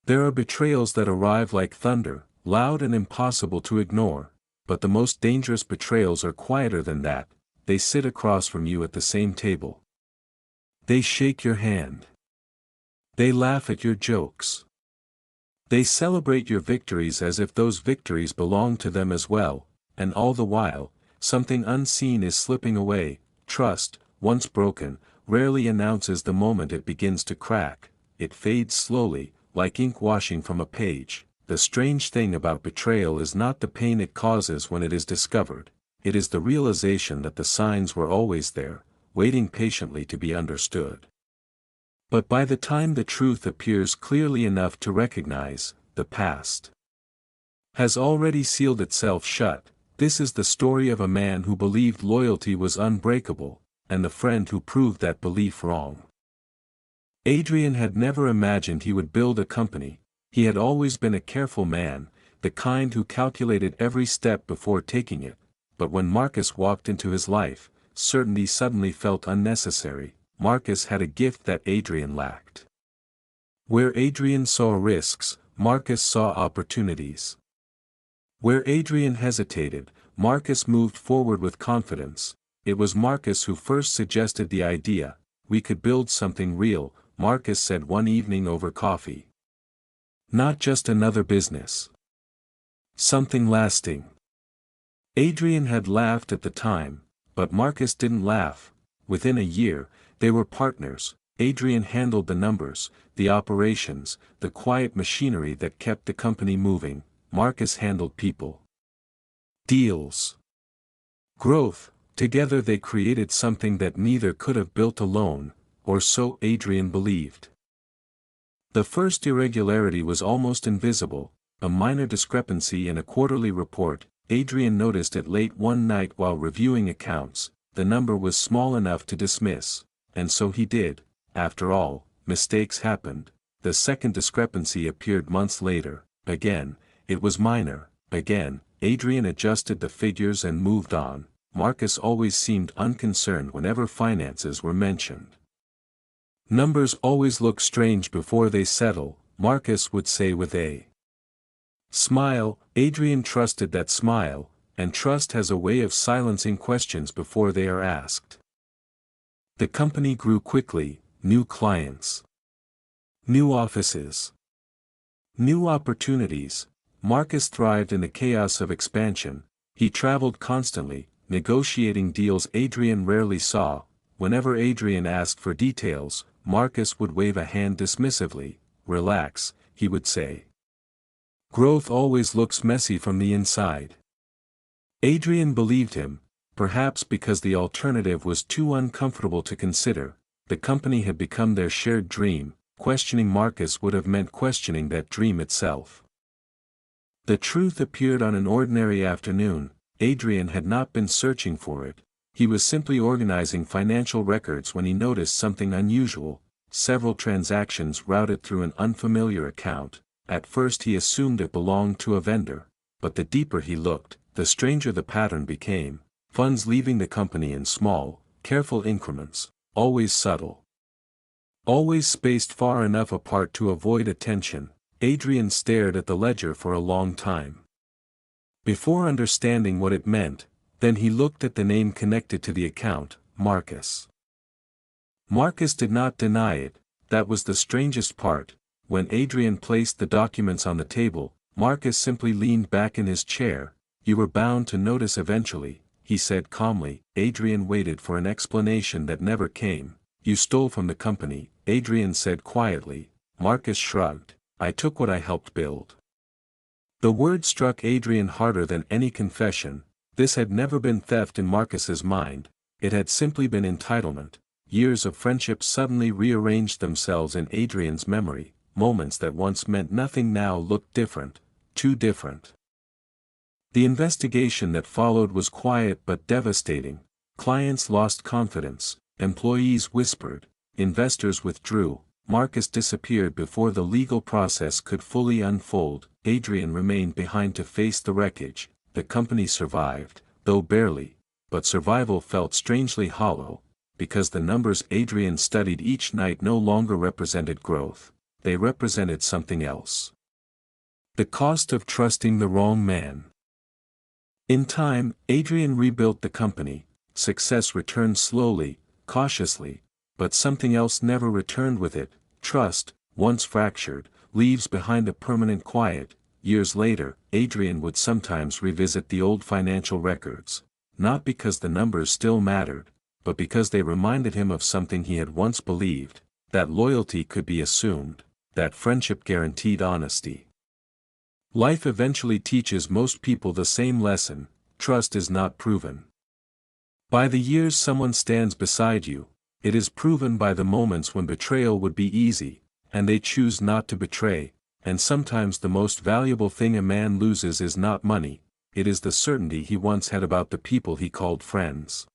There are betrayals that arrive like thunder, loud and impossible to ignore, but the most dangerous betrayals are quieter than that. They sit across from you at the same table. They shake your hand. They laugh at your jokes. They celebrate your victories as if those victories belong to them as well, and all the while, something unseen is slipping away. Trust, once broken, rarely announces the moment it begins to crack. It fades slowly, like ink washing from a page. The strange thing about betrayal is not the pain it causes when it is discovered, it is the realization that the signs were always there, waiting patiently to be understood. But by the time the truth appears clearly enough to recognize, the past has already sealed itself shut. This is the story of a man who believed loyalty was unbreakable, and the friend who proved that belief wrong. Adrian had never imagined he would build a company. He had always been a careful man, the kind who calculated every step before taking it, but when Marcus walked into his life, certainty suddenly felt unnecessary. Marcus had a gift that Adrian lacked. Where Adrian saw risks, Marcus saw opportunities. Where Adrian hesitated, Marcus moved forward with confidence. It was Marcus who first suggested the idea. "We could build something real," Marcus said one evening over coffee. "Not just another business. Something lasting." Adrian had laughed at the time, but Marcus didn't laugh. Within a year, they were partners. Adrian handled the numbers, the operations, the quiet machinery that kept the company moving. Marcus handled people, deals, growth. Together they created something that neither could have built alone, or so Adrian believed. The first irregularity was almost invisible, a minor discrepancy in a quarterly report. Adrian noticed it late one night while reviewing accounts. The number was small enough to dismiss, and so he did. After all, mistakes happened. The second discrepancy appeared months later. Again, it was minor. Again, Adrian adjusted the figures and moved on. Marcus always seemed unconcerned whenever finances were mentioned. "Numbers always look strange before they settle," Marcus would say with a smile. Adrian trusted that smile, and trust has a way of silencing questions before they are asked. The company grew quickly. New clients, new offices, new opportunities. Marcus thrived in the chaos of expansion. He traveled constantly, negotiating deals Adrian rarely saw. Whenever Adrian asked for details, Marcus would wave a hand dismissively. "Relax," he would say. "Growth always looks messy from the inside." Adrian believed him, perhaps because the alternative was too uncomfortable to consider. The company had become their shared dream. Questioning Marcus would have meant questioning that dream itself. The truth appeared on an ordinary afternoon. Adrian had not been searching for it. He was simply organizing financial records when he noticed something unusual. Several transactions routed through an unfamiliar account. At first he assumed it belonged to a vendor, but the deeper he looked, the stranger the pattern became. Funds leaving the company in small, careful increments, always subtle, always spaced far enough apart to avoid attention. Adrian stared at the ledger for a long time, before understanding what it meant. Then he looked at the name connected to the account, Marcus. Marcus did not deny it. That was the strangest part. When Adrian placed the documents on the table, Marcus simply leaned back in his chair. "You were bound to notice eventually," he said calmly. Adrian waited for an explanation that never came. "You stole from the company," Adrian said quietly. Marcus shrugged. "I took what I helped build." The word struck Adrian harder than any confession. This had never been theft in Marcus's mind. It had simply been entitlement. Years of friendship suddenly rearranged themselves in Adrian's memory. Moments that once meant nothing now looked different. Too different. The investigation that followed was quiet but devastating. Clients lost confidence, employees whispered, investors withdrew. Marcus disappeared before the legal process could fully unfold. Adrian remained behind to face the wreckage. The company survived, though barely, but survival felt strangely hollow, because the numbers Adrian studied each night no longer represented growth. they represented something else. The cost of trusting the wrong man. In time, Adrian rebuilt the company. Success returned slowly, cautiously, but something else never returned with it. Trust, once fractured, leaves behind a permanent quiet. Years later, Adrian would sometimes revisit the old financial records, not because the numbers still mattered, but because they reminded him of something he had once believed, that loyalty could be assumed, that friendship guaranteed honesty. Life eventually teaches most people the same lesson: trust is not proven. By the years someone stands beside you, it is proven by the moments when betrayal would be easy, and they choose not to betray. And sometimes the most valuable thing a man loses is not money, it is the certainty he once had about the people he called friends.